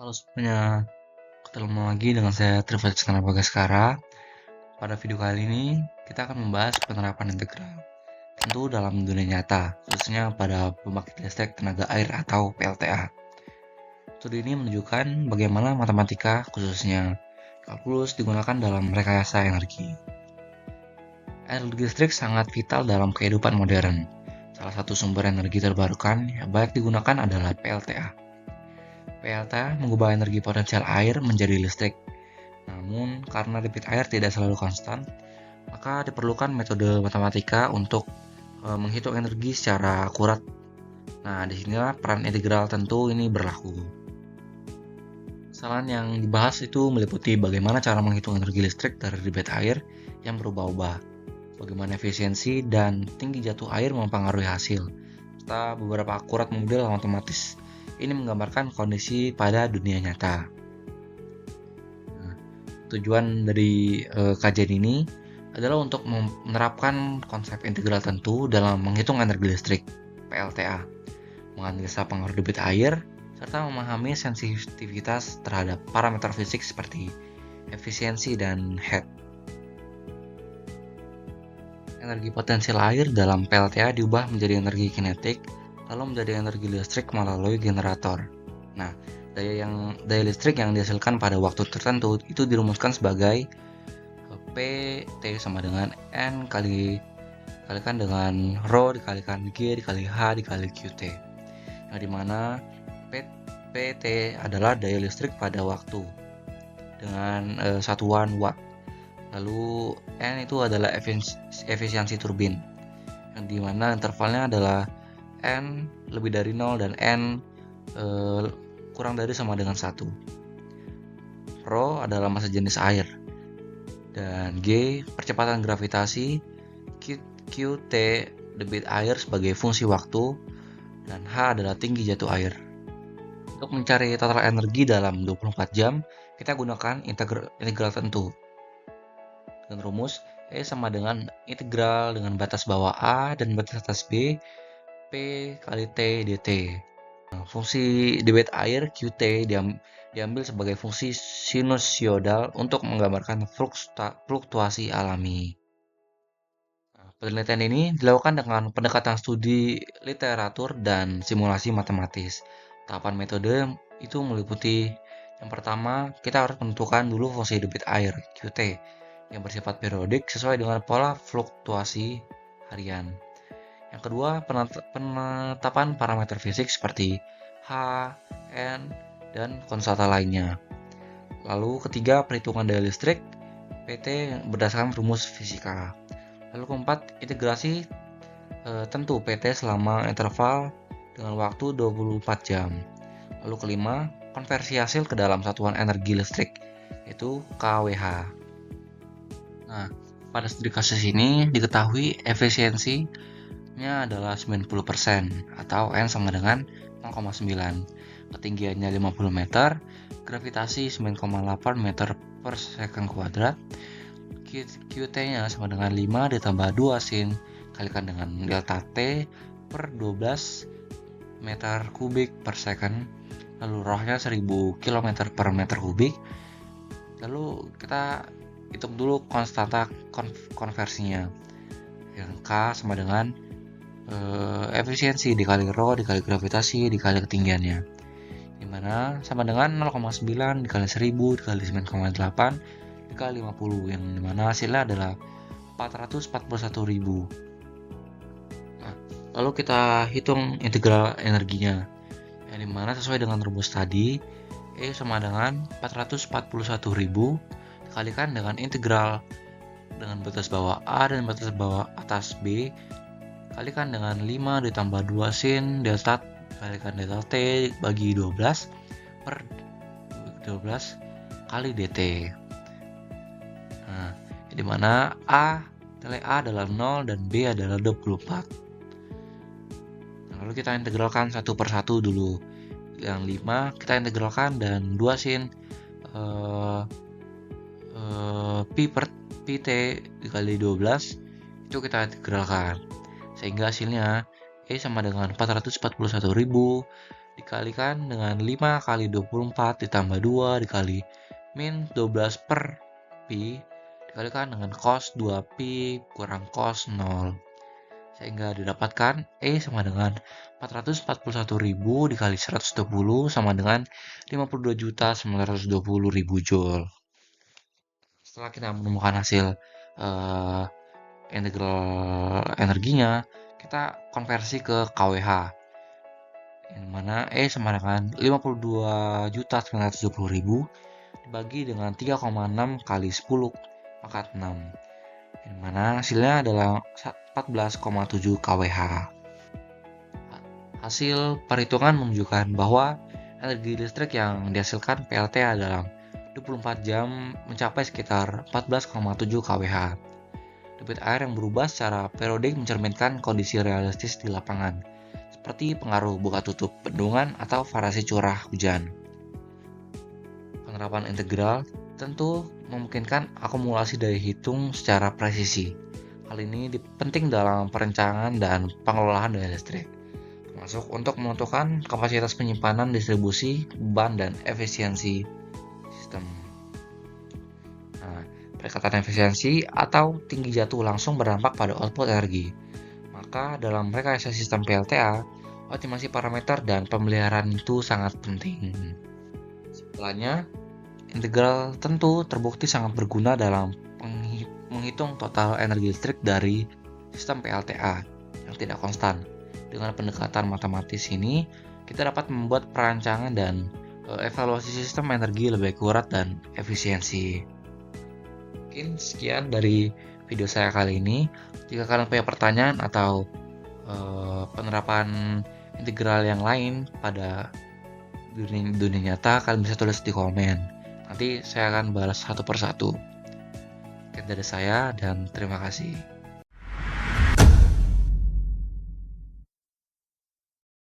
Halo semuanya, ketemu lagi dengan saya Trivadik Bagaskara. Pada video kali ini, kita akan membahas penerapan integral, tentu dalam dunia nyata, khususnya pada pembangkit listrik tenaga air atau PLTA. Studi ini menunjukkan bagaimana matematika, khususnya kalkulus, digunakan dalam rekayasa energi. Energi listrik sangat vital dalam kehidupan modern. Salah satu sumber energi terbarukan yang banyak digunakan adalah PLTA. PLTA mengubah energi potensial air menjadi listrik. Namun, karena debit air tidak selalu konstan, maka diperlukan metode matematika untuk menghitung energi secara akurat. Nah, disinilah peran integral tentu ini berlaku. Kesalahan yang dibahas itu meliputi bagaimana cara menghitung energi listrik dari debit air yang berubah-ubah, bagaimana efisiensi dan tinggi jatuh air mempengaruhi hasil, serta beberapa akurat model matematis. Ini menggambarkan kondisi pada dunia nyata. Tujuan dari kajian ini adalah untuk menerapkan konsep integral tentu dalam menghitung energi listrik (PLTA), menganalisa pengaruh debit air, serta memahami sensitivitas terhadap parameter fisik seperti efisiensi dan head. Energi potensial air dalam PLTA diubah menjadi energi kinetik, lalu menjadi energi listrik melalui generator. Nah, daya listrik yang dihasilkan pada waktu tertentu itu dirumuskan sebagai PT sama dengan N kalikan dengan Rho dikalikan G dikali H dikali QT. Nah, dimana PT adalah daya listrik pada waktu dengan satuan watt. Lalu N itu adalah efisiensi turbin, yang dimana intervalnya adalah N lebih dari 0 dan N kurang dari sama dengan 1. Rho adalah massa jenis air, dan G percepatan gravitasi, QT debit air sebagai fungsi waktu, dan H adalah tinggi jatuh air. Untuk mencari total energi dalam 24 jam, kita gunakan integral tentu. Dengan rumus E sama dengan integral dengan batas bawah A dan batas atas B, P kali T dt. Nah, fungsi debit air QT diambil sebagai fungsi sinusoidal untuk menggambarkan fluktuasi alami. Nah, penelitian ini dilakukan dengan pendekatan studi literatur dan simulasi matematis. Tahapan metode itu meliputi yang pertama, kita harus menentukan dulu fungsi debit air QT yang bersifat periodik sesuai dengan pola fluktuasi harian. Yang kedua, penetapan parameter fisik seperti H, N, dan konstanta lainnya. Lalu ketiga, perhitungan daya listrik PT berdasarkan rumus fisika. Lalu keempat, integrasi tentu PT selama interval dengan waktu 24 jam. Lalu kelima, konversi hasil ke dalam satuan energi listrik, yaitu kWh. Nah, pada studi kasus ini diketahui efisiensinya adalah 90% atau N sama dengan 0,9, ketinggiannya 50 meter, gravitasi 9,8 meter per second kuadrat, QT-nya sama dengan 5 ditambah 2 sin kalikan dengan delta T per 12 meter kubik per second, lalu Rho-nya 1000 km per meter kubik. Lalu kita hitung dulu konstanta konversinya, yang K sama dengan efisiensi dikali Rho dikali gravitasi dikali ketinggiannya, dimana sama dengan 0,9 dikali 1000 dikali 9,8 dikali 50, yang dimana hasilnya adalah 441.000. Nah, lalu kita hitung integral energinya, yang dimana sesuai dengan rumus tadi, E sama dengan 441.000 dikalikan dengan integral dengan batas bawah A dan batas bawah atas B kalikan dengan 5 ditambah 2 sin delta kalikan delta T bagi 12 per 12 kali dt. Nah, di mana nilai A adalah 0 dan B adalah 24. Nah, lalu kita integralkan satu per satu dulu. Yang 5 kita integralkan dan 2 sin Pt dikali 12 itu kita integralkan, sehingga hasilnya E sama dengan 441.000 dikalikan dengan 5 kali 24 ditambah 2 dikali min 12 per pi dikalikan dengan cos 2 pi kurang cos 0. Sehingga didapatkan E sama dengan 441.000 dikali 120 sama dengan 52.920.000 joule. Setelah kita menemukan hasil integral energinya, kita konversi ke kWh, yang mana E sama dengan 52.920.000 dibagi dengan 3,6 kali 10 pangkat 6, yang mana hasilnya adalah 14,7 kWh. Hasil perhitungan menunjukkan bahwa energi listrik yang dihasilkan PLTA dalam 24 jam mencapai sekitar 14,7 kWh. Debit air yang berubah secara periodik mencerminkan kondisi realistis di lapangan, seperti pengaruh buka tutup bendungan atau variasi curah hujan. Penerapan integral tentu memungkinkan akumulasi daya hitung secara presisi. Hal ini penting dalam perencanaan dan pengelolaan daya listrik, termasuk untuk menentukan kapasitas penyimpanan, distribusi, beban, dan efisiensi sistem. Nah, pendekatan efisiensi atau tinggi jatuh langsung berdampak pada output energi. Maka dalam rekayasa sistem PLTA, optimasi parameter dan pemeliharaan itu sangat penting. Setelahnya, integral tentu terbukti sangat berguna dalam menghitung total energi listrik dari sistem PLTA yang tidak konstan. Dengan pendekatan matematis ini, kita dapat membuat perancangan dan evaluasi sistem energi lebih akurat dan efisiensi. Mungkin sekian dari video saya kali ini. Jika kalian punya pertanyaan atau penerapan integral yang lain pada dunia nyata, kalian bisa tulis di komen. Nanti saya akan balas satu persatu. Sekian dari saya dan terima kasih.